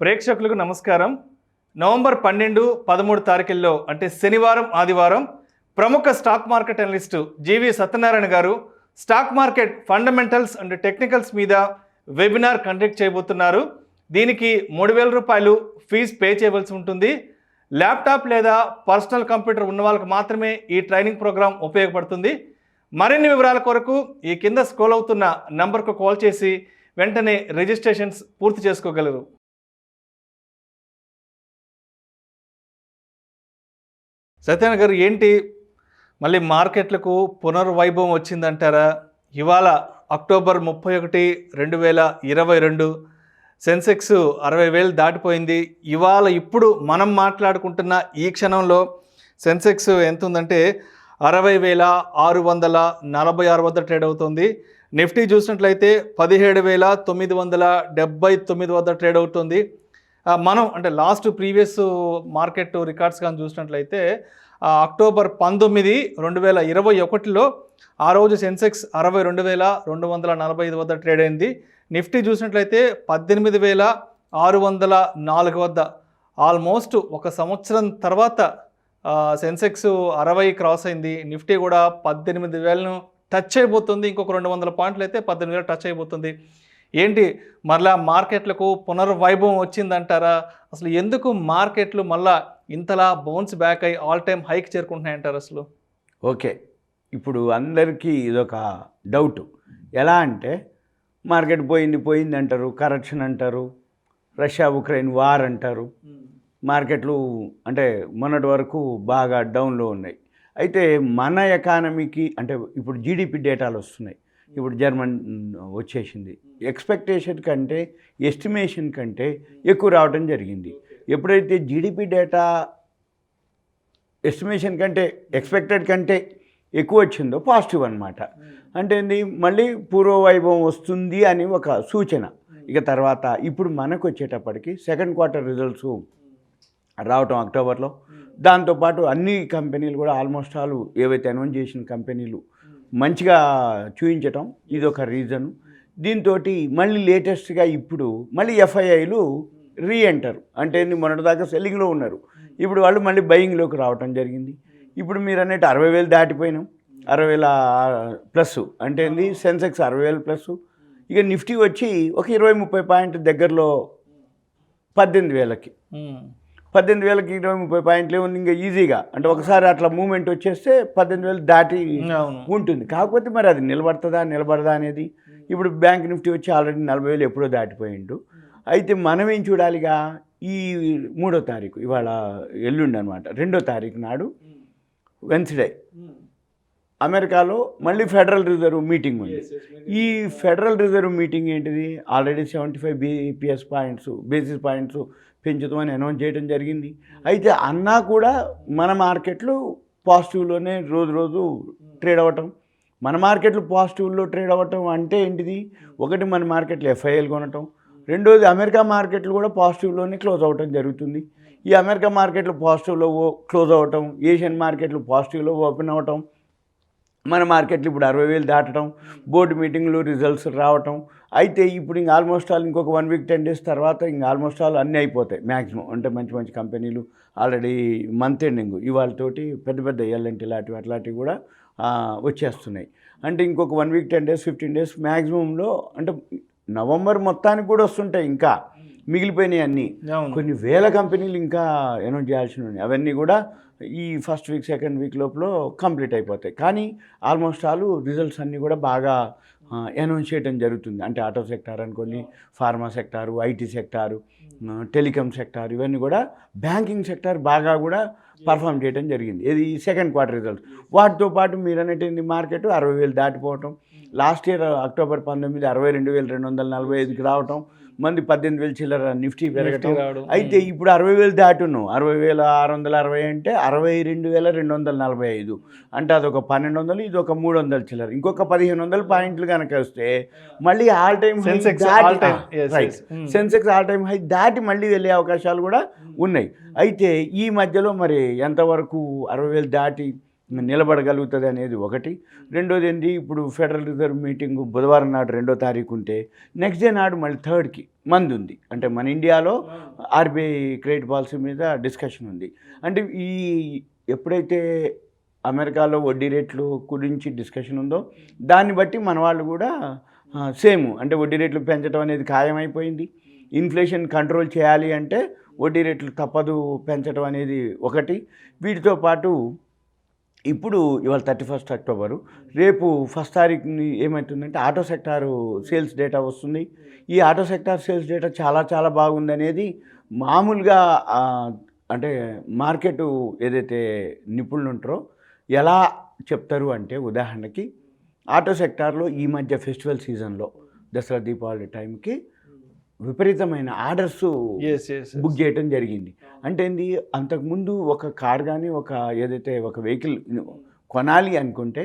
ప్రేక్షకులకు నమస్కారం. నవంబర్ 12, 13 తారీఖుల్లో అంటే శనివారం, ఆదివారం ప్రముఖ స్టాక్ మార్కెట్ అనలిస్టు జీవి సత్యనారాయణ గారు stock market fundamentals and technicals మీద వెబినార్ కండక్ట్ చేయబోతున్నారు. దీనికి 3,000 రూపాయలు ఫీజు పే చేయవలసి ఉంటుంది. ల్యాప్టాప్ లేదా పర్సనల్ కంప్యూటర్ ఉన్న వాళ్ళకి మాత్రమే ఈ ట్రైనింగ్ ప్రోగ్రాం ఉపయోగపడుతుంది. మరిన్ని వివరాల కొరకు ఈ కింద స్క్రోల్ అవుతున్న నంబర్కు కాల్ చేసి వెంటనే రిజిస్ట్రేషన్స్ పూర్తి చేసుకోగలరు. సత్యనారాయణ గారు, ఏంటి మళ్ళీ మార్కెట్లకు పునర్వైభవం వచ్చిందంటారా? ఇవాళ అక్టోబర్ 31, 2022 సెన్సెక్స్ 60,000 దాటిపోయింది. ఇవాళ ఇప్పుడు మనం మాట్లాడుకుంటున్న ఈ క్షణంలో సెన్సెక్స్ ఎంత ఉందంటే 60,646 వద్ద ట్రేడ్ అవుతుంది. నిఫ్టీ చూసినట్లయితే 17,979 వద్ద ట్రేడ్ అవుతుంది. మనం అంటే ప్రీవియస్ మార్కెట్ రికార్డ్స్ కానీ చూసినట్లయితే అక్టోబర్ 19, 2021లో ఆ రోజు సెన్సెక్స్ 62,245 వద్ద ట్రేడ్ అయింది. నిఫ్టీ చూసినట్లయితే 18,604 వద్ద. ఆల్మోస్ట్ ఒక సంవత్సరం తర్వాత సెన్సెక్స్ 60 క్రాస్ అయింది. నిఫ్టీ కూడా 18,000ను టచ్ అయిపోతుంది. ఇంకొక 200 పాయింట్లు అయితే 18,000 టచ్ అయిపోతుంది. ఏంటి మరలా మార్కెట్లకు పునర్వైభవం వచ్చిందంటారా? అసలు ఎందుకు మార్కెట్లు మళ్ళా ఇంతలా బౌన్స్ బ్యాక్ అయ్యి ఆల్ టైమ్ హైక్ చేరుకుంటున్నాయంటారు అసలు? ఓకే, ఇప్పుడు అందరికీ ఇదొక డౌట్. ఎలా అంటే మార్కెట్ పోయింది అంటారు, కరెక్షన్ అంటారు, రష్యా ఉక్రెయిన్ వార్ అంటారు. మార్కెట్లు అంటే మొన్నటి వరకు బాగా డౌన్లో ఉన్నాయి. అయితే మన ఎకానమీకి అంటే ఇప్పుడు జీడిపి డేటాలు వస్తున్నాయి. ఇప్పుడు జర్మన్ వచ్చేసింది. ఎక్స్పెక్టేషన్ కంటే ఎస్టిమేషన్ కంటే ఎక్కువ రావడం జరిగింది. ఎప్పుడైతే జీడిపి డేటా ఎస్టిమేషన్ కంటే ఎక్స్పెక్టెడ్ కంటే ఎక్కువ వచ్చిందో పాజిటివ్ అనమాట. అంటే ఏంది, మళ్ళీ పూర్వవైభవం వస్తుంది అని ఒక సూచన. ఇక తర్వాత ఇప్పుడు మనకు వచ్చేటప్పటికి సెకండ్ క్వార్టర్ రిజల్ట్స్ రావటం అక్టోబర్లో. దాంతోపాటు అన్ని కంపెనీలు కూడా ఆల్మోస్ట్ ఆల్ ఏవైతే అనౌన్స్ చేసిన కంపెనీలు మంచిగా చూపించటం ఇదొక రీజను. దీంతో మళ్ళీ లేటెస్ట్గా ఇప్పుడు మళ్ళీ ఎఫ్ఐఐలు రీఎంటర్ అంటే మొన్నటిదాకా సెల్లింగ్లో ఉన్నారు. ఇప్పుడు వాళ్ళు మళ్ళీ బయింగ్లోకి రావటం జరిగింది. ఇప్పుడు మీరు అన్నట్టు 60,000 దాటిపోయినాం. 60,000 ప్లస్ అంటే ఏంది, సెన్సెక్స్ 60,000 ప్లస్. ఇక నిఫ్టీ వచ్చి ఒక 20-30 పాయింట్ దగ్గరలో 18,000కి 20-30 పాయింట్లే ఉంది. ఇంకా ఈజీగా అంటే ఒకసారి అట్లా మూమెంట్ వచ్చేస్తే 18,000 దాటి ఉంటుంది. కాకపోతే మరి అది నిలబడదా అనేది ఇప్పుడు బ్యాంక్ నిఫ్టీ వచ్చి ఆల్రెడీ 40,000 ఎప్పుడో దాటిపోయిండు. అయితే మనం ఏం చూడాలిగా, ఈ 3వ తారీఖు ఇవాళ ఎల్లుండి అనమాట 2వ తారీఖు నాడు వెన్స్డే అమెరికాలో మళ్ళీ ఫెడరల్ రిజర్వ్ మీటింగ్ ఉంది. ఈ ఫెడరల్ రిజర్వ్ మీటింగ్ ఏంటిది, ఆల్రెడీ 75 బేసిస్ పాయింట్స్ పెంచుతామని అనౌన్స్ చేయడం జరిగింది. అయితే అన్నా కూడా మన మార్కెట్లు పాజిటివ్లోనే రోజు ట్రేడ్ అవ్వటం. మన మార్కెట్లు పాజిటివ్లో ట్రేడ్ అవ్వటం అంటే ఏంటిది, ఒకటి మన మార్కెట్లు ఎఫ్ఐఎల్ కొనటం, రెండోది అమెరికా మార్కెట్లు కూడా పాజిటివ్లోనే క్లోజ్ అవ్వటం జరుగుతుంది. ఈ అమెరికా మార్కెట్లు పాజిటివ్లో క్లోజ్ అవ్వటం, ఏషియన్ మార్కెట్లు పాజిటివ్లో ఓపెన్ అవ్వటం, మన మార్కెట్లు ఇప్పుడు 60,000 దాటడం, బోర్డు మీటింగ్లు రిజల్ట్స్ రావటం. అయితే ఇప్పుడు ఇంక ఆల్మోస్ట్ ఆల్ ఇంకొక 1 వీక్ 10 డేస్ తర్వాత ఇంక ఆల్మోస్ట్ ఆల్ అన్నీ అయిపోతాయి మ్యాక్సిమం. అంటే మంచి కంపెనీలు ఆల్రెడీ మంత్ ఎండింగ్ ఇవాళతోటి పెద్ద ఎల్ఎన్టీ అట్లాంటివి కూడా వచ్చేస్తున్నాయి. అంటే ఇంకొక 1 వీక్ 10 డేస్ 15 డేస్ మ్యాక్సిమంలో అంటే నవంబర్ మొత్తానికి కూడా వస్తుంటాయి. ఇంకా మిగిలిపోయినాయి అన్నీ కొన్ని వేల కంపెనీలు ఇంకా అనౌన్స్ చేయాల్సి ఉన్నాయి. అవన్నీ కూడా ఈ ఫస్ట్ వీక్ సెకండ్ వీక్ లోపల కంప్లీట్ అయిపోతాయి. కానీ ఆల్మోస్ట్ ఆల్ రిజల్ట్స్ అన్నీ కూడా బాగా అనౌన్స్ చేయడం జరుగుతుంది. అంటే ఆటో సెక్టార్ అనుకోండి, pharma sector, IT sector, telecom sector, ఇవన్నీ కూడా బ్యాంకింగ్ సెక్టార్ బాగా కూడా పర్ఫామ్ చేయడం జరిగింది. ఇది సెకండ్ క్వార్టర్ రిజల్ట్స్. వాటితో పాటు మీరు అనేటువంటి మార్కెట్ 60,000 దాటిపోవటం, లాస్ట్ ఇయర్ అక్టోబర్ 19 62,245కి రావటం, మంది 18,000 చిల్లర నిఫ్టీ పెరగటం. అయితే ఇప్పుడు 60,000 దాటును 60,660 అంటే 62,245 అంటే అదొక 1,200, ఇది ఒక 300 చిల్లర. ఇంకొక 1,500 పాయింట్లు కనుక వస్తే మళ్ళీ all time Sensex all time high దాటి మళ్ళీ వెళ్ళే అవకాశాలు కూడా ఉన్నాయి. అయితే ఈ మధ్యలో మరి ఎంతవరకు 60,000 దాటి నిలబడగలుగుతుంది అనేది ఒకటి. రెండోది ఏంటి, ఇప్పుడు ఫెడరల్ రిజర్వ్ మీటింగు బుధవారం నాడు 2వ తారీఖు ఉంటే నెక్స్ట్ డే నాడు మళ్ళీ 3కి మంది ఉంది. అంటే మన ఇండియాలో ఆర్బీఐ క్రెడిట్ పాలసీ మీద డిస్కషన్ ఉంది. అంటే ఈ ఎప్పుడైతే అమెరికాలో వడ్డీ రేట్లు గురించి డిస్కషన్ ఉందో దాన్ని బట్టి మన వాళ్ళు కూడా సేమ్ అంటే వడ్డీ రేట్లు పెంచడం అనేది ఖాయమైపోయింది. ఇన్ఫ్లేషన్ కంట్రోల్ చేయాలి అంటే వడ్డీ రేట్లు తప్పదు పెంచడం అనేది ఒకటి. వీటితో పాటు ఇప్పుడు ఇవాళ 31 అక్టోబరు, రేపు 1 తారీఖుని ఏమవుతుందంటే ఆటో సెక్టారు సేల్స్ డేటా వస్తుంది. ఈ ఆటో సెక్టార్ సేల్స్ డేటా చాలా చాలా బాగుందనేది మామూలుగా అంటే మార్కెట్ ఏదైతే నిపుణులు ఉంటారో ఎలా చెప్తారు అంటే, ఉదాహరణకి ఆటో సెక్టార్లో ఈ మధ్య ఫెస్టివల్ సీజన్లో దసరా దీపావళి టైంకి విపరీతమైన ఆర్డర్స్ బుక్ చేయటం జరిగింది. అంటే ఏంది, అంతకుముందు ఒక కార్ కానీ ఏదైతే ఒక వెహికల్ కొనాలి అనుకుంటే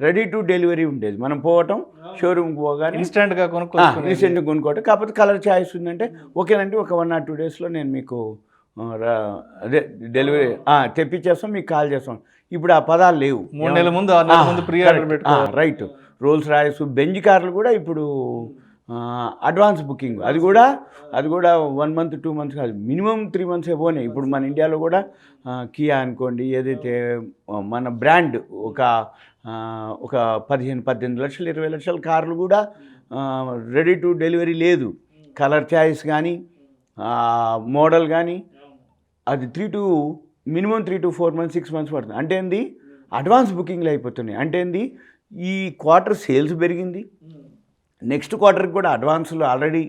రెడీ టు డెలివరీ ఉండేది. మనం పోవటం షోరూమ్కి పోగానే ఇన్స్టెంట్గా కొనుక్కోవటం. కాకపోతే కలర్ చాయిస్ ఉందంటే ఓకేనంటే ఒక 1 or 2 డేస్లో నేను మీకు అదే డెలివరీ తెప్పించేస్తాం, మీకు కాల్ చేస్తాం. ఇప్పుడు ఆ పదాలు లేవు. 3 నెలల ముందు 6 నెలల ముందు ప్రీ ఆర్డర్ పెట్టుకోవాలి. రైట్. రోల్స్ రాయ్స్, బెంజ్ కార్లు కూడా ఇప్పుడు అడ్వాన్స్ బుకింగ్. అది కూడా 1 month 2 months కాదు, మినిమం 3 months పోయినాయి. ఇప్పుడు మన ఇండియాలో కూడా కియా అనుకోండి, ఏదైతే మన బ్రాండ్ ఒక 15-18 లక్షలు 20 లక్షల కార్లు కూడా రెడీ టు డెలివరీ లేదు. కలర్ చాయిస్ కానీ మోడల్ కానీ అది మినిమం 3 to 4 months 6 months పడుతుంది. అంటే ఏంది, అడ్వాన్స్ బుకింగ్లు అయిపోతున్నాయి. అంటే ఏంది, ఈ క్వార్టర్ సేల్స్ పెరిగింది, నెక్స్ట్ క్వార్టర్కి కూడా అడ్వాన్స్లో ఆల్రెడీ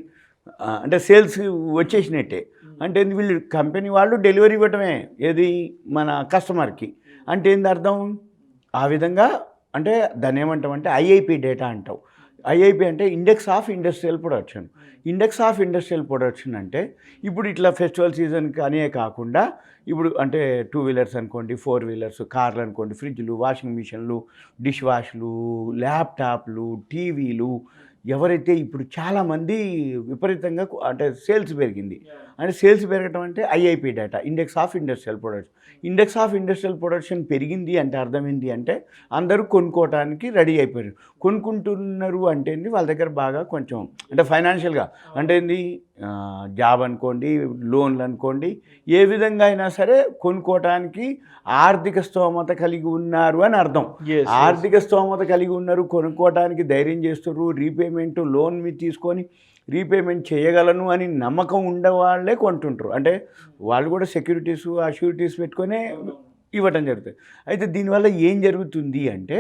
అంటే సేల్స్ వచ్చేసినట్టే. అంటే ఏంది, వీళ్ళు కంపెనీ వాళ్ళు డెలివరీ ఇవ్వటమే ఏది మన కస్టమర్కి. అంటే ఏంది అర్థం, ఆ విధంగా అంటే దాన్ని ఏమంటామంటే ఐఐపి డేటా అంటాం. ఐఐపి అంటే index of industrial production. Index of industrial production అంటే ఇప్పుడు ఇట్లా ఫెస్టివల్ సీజన్కి అనే కాకుండా ఇప్పుడు అంటే 2 వీలర్స్ అనుకోండి, 4 వీలర్స్, కార్లు అనుకోండి, ఫ్రిడ్జ్లు, వాషింగ్ మిషన్లు, డిష్ వాష్లు, ల్యాప్టాప్లు, టీవీలు, ఎవరైతే ఇప్పుడు చాలామంది విపరీతంగా అంటే సేల్స్ పెరిగింది. అంటే సేల్స్ పెరగటం అంటే IIP data, index of industrial production. Index of industrial production పెరిగింది అంటే అర్థం ఏంటి అంటే అందరూ కొనుక్కోవడానికి రెడీ అయిపోయారు. కొనుక్కుంటున్నారు అంటే వాళ్ళ దగ్గర బాగా కొంచెం అంటే ఫైనాన్షియల్గా అంటే ఏంది, జాబ్ అనుకోండి, లోన్లు అనుకోండి, ఏ విధంగా అయినా సరే కొనుక్కోవటానికి ఆర్థిక స్తోమత కలిగి ఉన్నారు అని అర్థం. ఆర్థిక స్తోమత కలిగి ఉన్నారు, కొనుక్కోవటానికి ధైర్యం చేస్తారు, రీపేమెంట్ లోన్ మీద తీసుకొని రీపేమెంట్ చేయగలను అని నమ్మకం ఉండేవాళ్ళే కొంటుంటారు. అంటే వాళ్ళు కూడా సెక్యూరిటీస్ అష్యూరిటీస్ పెట్టుకొని ఇవ్వటం జరుగుతుంది. అయితే దీనివల్ల ఏం జరుగుతుంది అంటే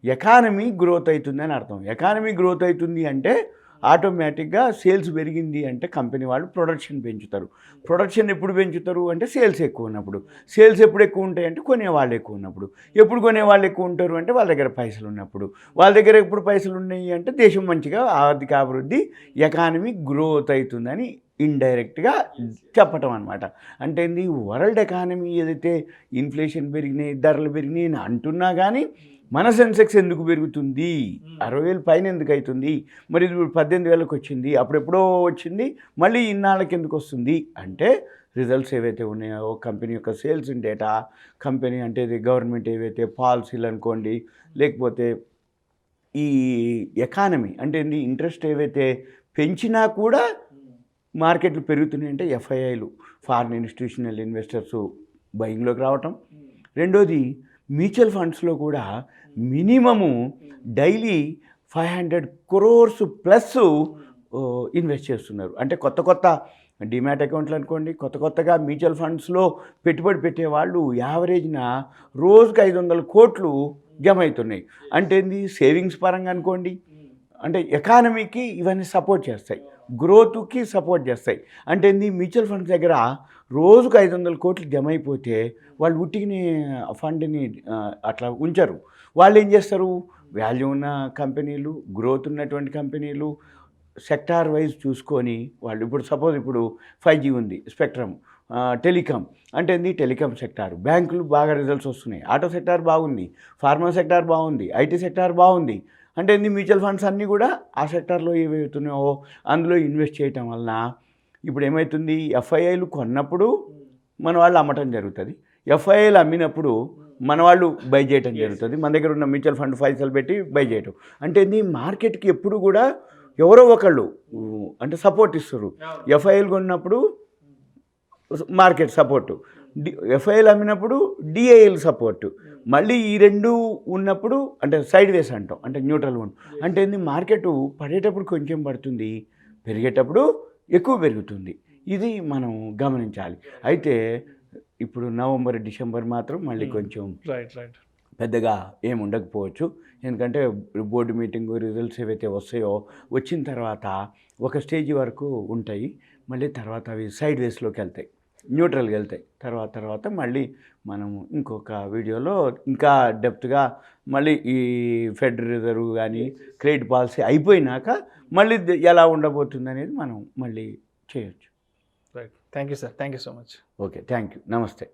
ఎకానమీ గ్రోత్ అవుతుంది అని అర్థం. ఎకానమీ గ్రోత్ అవుతుంది అంటే ఆటోమేటిక్గా సేల్స్ పెరిగింది అంటే కంపెనీ వాళ్ళు ప్రొడక్షన్ పెంచుతారు. ప్రొడక్షన్ ఎప్పుడు పెంచుతారు అంటే సేల్స్ ఎక్కువ ఉన్నప్పుడు. సేల్స్ ఎప్పుడు ఎక్కువ ఉంటాయి అంటే కొనేవాళ్ళు ఎక్కువ ఉన్నప్పుడు. ఎప్పుడు కొనేవాళ్ళు ఎక్కువ ఉంటారు అంటే వాళ్ళ దగ్గర పైసలు ఉన్నప్పుడు. వాళ్ళ దగ్గర ఎప్పుడు పైసలు ఉన్నాయి అంటే దేశం మంచిగా ఆర్థిక అభివృద్ధి, ఎకానమీ గ్రోత్ అవుతుందని ఇండైరెక్ట్గా చెప్పటం అనమాట. అంటే ఏంది, వరల్డ్ ఎకానమీ ఏదైతే ఇన్ఫ్లేషన్ పెరిగినాయి, ధరలు పెరిగినాయి అని అంటున్నా కానీ మన సెన్సెక్స్ ఎందుకు పెరుగుతుంది, 60,000 పైన ఎందుకు అవుతుంది, మరి ఇది 18,000కి వచ్చింది, అప్పుడెప్పుడో వచ్చింది, మళ్ళీ ఇన్నాళ్ళకి ఎందుకు వస్తుంది అంటే రిజల్ట్స్ ఏవైతే ఉన్నాయో, కంపెనీ యొక్క సేల్స్ డేటా, కంపెనీ అంటే ఇది గవర్నమెంట్ ఏవైతే పాలసీలు అనుకోండి, లేకపోతే ఈ ఎకానమీ అంటే ఇంట్రెస్ట్ ఏవైతే పెంచినా కూడా మార్కెట్లు పెరుగుతున్నాయి అంటే ఎఫ్ఐఐలు, ఫారిన్ ఇన్స్టిట్యూషనల్ ఇన్వెస్టర్స్ బయింగ్లోకి రావటం. రెండోది మ్యూచువల్ ఫండ్స్లో కూడా minimum daily 500 crores plus invest చేస్తున్నారు. అంటే కొత్త డిమాట్ అకౌంట్లు అనుకోండి, కొత్తగా మ్యూచువల్ ఫండ్స్లో పెట్టుబడి పెట్టేవాళ్ళు యావరేజ్న రోజుకి 500 కోట్లు జమ అవుతున్నాయి. అంటే సేవింగ్స్ పరంగా అనుకోండి, అంటే ఎకానమీకి ఇవన్నీ సపోర్ట్ చేస్తాయి, గ్రోత్కి సపోర్ట్ చేస్తాయి. అంటే మ్యూచువల్ ఫండ్స్ దగ్గర రోజుకు 500 కోట్లు జమ అయిపోతే వాళ్ళు ఉట్టిని ఫండ్ని అట్లా ఉంచరు. వాళ్ళు ఏం చేస్తారు, వాల్యూ ఉన్న కంపెనీలు, గ్రోత్ ఉన్నటువంటి కంపెనీలు, సెక్టార్ వైజ్ చూసుకొని వాళ్ళు ఇప్పుడు సపోజ్ ఇప్పుడు 5G ఉంది, స్పెక్ట్రమ్, టెలికాం అంటే టెలికాం సెక్టార్, బ్యాంకులు బాగా రిజల్ట్స్ వస్తున్నాయి, ఆటో సెక్టార్ బాగుంది, ఫార్మా సెక్టార్ బాగుంది, ఐటీ సెక్టార్ బాగుంది. అంటే మ్యూచువల్ ఫండ్స్ అన్నీ కూడా ఆ సెక్టార్లో ఏవైతున్నాయో అందులో ఇన్వెస్ట్ చేయటం వలన ఇప్పుడు ఏమవుతుంది, ఎఫ్ఐఐలు కొన్నప్పుడు మన వాళ్ళు అమ్మటం జరుగుతుంది. ఎఫ్ఐఐలు అమ్మినప్పుడు మన వాళ్ళు బై చేయటం జరుగుతుంది. మన దగ్గర ఉన్న మ్యూచువల్ ఫండ్ పైసలు పెట్టి బై చేయటం. అంటే ఇది మార్కెట్కి ఎప్పుడు కూడా ఎవరో ఒకళ్ళు అంటే సపోర్ట్ ఇస్తారు. ఎఫ్ఐఐలు కొన్నప్పుడు మార్కెట్ సపోర్టు, ఎఫ్ఐఐలు అమ్మినప్పుడు డిఐఎల్ సపోర్టు, మళ్ళీ ఈ రెండు ఉన్నప్పుడు అంటే సైడ్ వేస్ అంటాం, అంటే న్యూట్రల్ వన్. అంటే ఏంది మార్కెట్ పడేటప్పుడు కొంచెం పడుతుంది, పెరిగేటప్పుడు ఎక్కువ పెరుగుతుంది. ఇది మనం గమనించాలి. అయితే ఇప్పుడు నవంబర్ డిసెంబర్ మాత్రం మళ్ళీ కొంచెం పెద్దగా ఏమి ఉండకపోవచ్చు. ఎందుకంటే బోర్డు మీటింగు రిజల్ట్స్ ఏవైతే వస్తాయో వచ్చిన తర్వాత ఒక స్టేజ్ వరకు ఉంటాయి, మళ్ళీ తర్వాత అవి సైడ్ వేస్లోకి వెళ్తాయి, న్యూట్రల్గా వెళ్తాయి. తర్వాత మళ్ళీ మనం ఇంకొక వీడియోలో ఇంకా డెప్త్గా మళ్ళీ ఈ ఫెడ్ రిజర్వ్ కానీ క్రెడిట్ పాలసీ అయిపోయినాక మళ్ళీ ఎలా ఉండబోతుంది అనేది మనం మళ్ళీ చేయొచ్చు. Right. Thank you sir. Thank you so much. Okay, thank you. నమస్తే.